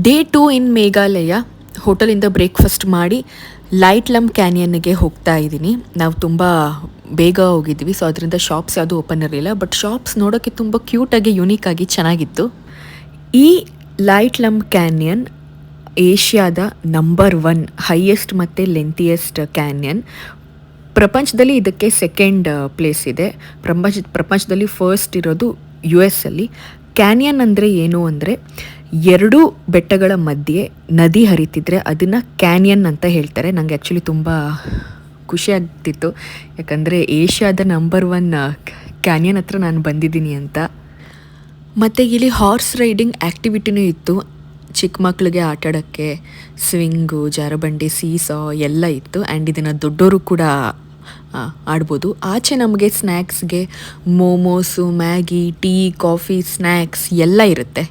Day 2 ಇನ್ Meghalaya. ಹೋಟೆಲಿಂದ breakfast ಮಾಡಿ light ಲಮ್ ಕ್ಯಾನಿಯನ್ಗೆ ಹೋಗ್ತಾ ಇದ್ದೀನಿ. ನಾವು ತುಂಬ ಬೇಗ ಹೋಗಿದ್ವಿ, ಸೊ ಅದರಿಂದ ಶಾಪ್ಸ್ ಯಾವುದೂ ಓಪನ್ ಇರಲಿಲ್ಲ. ಬಟ್ ಶಾಪ್ಸ್ ನೋಡೋಕ್ಕೆ ತುಂಬ ಕ್ಯೂಟಾಗಿ ಯುನೀಕಾಗಿ ಚೆನ್ನಾಗಿತ್ತು. ಈ ಲೈಟ್ ಲಮ್ ಕ್ಯಾನಿಯನ್ ಏಷ್ಯಾದ ನಂಬರ್ 1 ಹೈಯೆಸ್ಟ್ ಮತ್ತು ಲೆಂತಿಯೆಸ್ಟ್ ಕ್ಯಾನಿಯನ್. ಪ್ರಪಂಚದಲ್ಲಿ ಇದಕ್ಕೆ ಸೆಕೆಂಡ್ ಪ್ಲೇಸ್ ಇದೆ. ಪ್ರಪಂಚದಲ್ಲಿ ಫಸ್ಟ್ ಇರೋದು US ಅಲ್ಲಿ. ಕ್ಯಾನಿಯನ್ ಅಂದರೆ ಏನು ಅಂದರೆ, 2 ಬೆಟ್ಟಗಳ ಮಧ್ಯೆ ನದಿ ಹರಿತಿದ್ರೆ ಅದನ್ನು ಕ್ಯಾನಿಯನ್ ಅಂತ ಹೇಳ್ತಾರೆ. ನನಗೆ ಆ್ಯಕ್ಚುಲಿ ತುಂಬ ಖುಷಿ ಆಗ್ತಿತ್ತು, ಯಾಕಂದರೆ ಏಷ್ಯಾದ ನಂಬರ್ 1 ಕ್ಯಾನಿಯನ್ ಹತ್ರ ನಾನು ಬಂದಿದ್ದೀನಿ ಅಂತ. ಮತ್ತು ಇಲ್ಲಿ ಹಾರ್ಸ್ ರೈಡಿಂಗ್ ಆ್ಯಕ್ಟಿವಿಟಿನೂ ಇತ್ತು. ಚಿಕ್ಕ ಮಕ್ಕಳಿಗೆ ಆಟಾಡೋಕ್ಕೆ ಸ್ವಿಂಗು, ಜಾರಬಂಡಿ, ಸೀಸಾ ಎಲ್ಲ ಇತ್ತು. ಆ್ಯಂಡ್ ಇದನ್ನು ದೊಡ್ಡವರು ಕೂಡ ಆಡ್ಬೋದು. ಆಚೆ ನಮಗೆ ಸ್ನ್ಯಾಕ್ಸ್ಗೆ momos, Maggi, tea, coffee, snacks ಎಲ್ಲ ಇರುತ್ತೆ.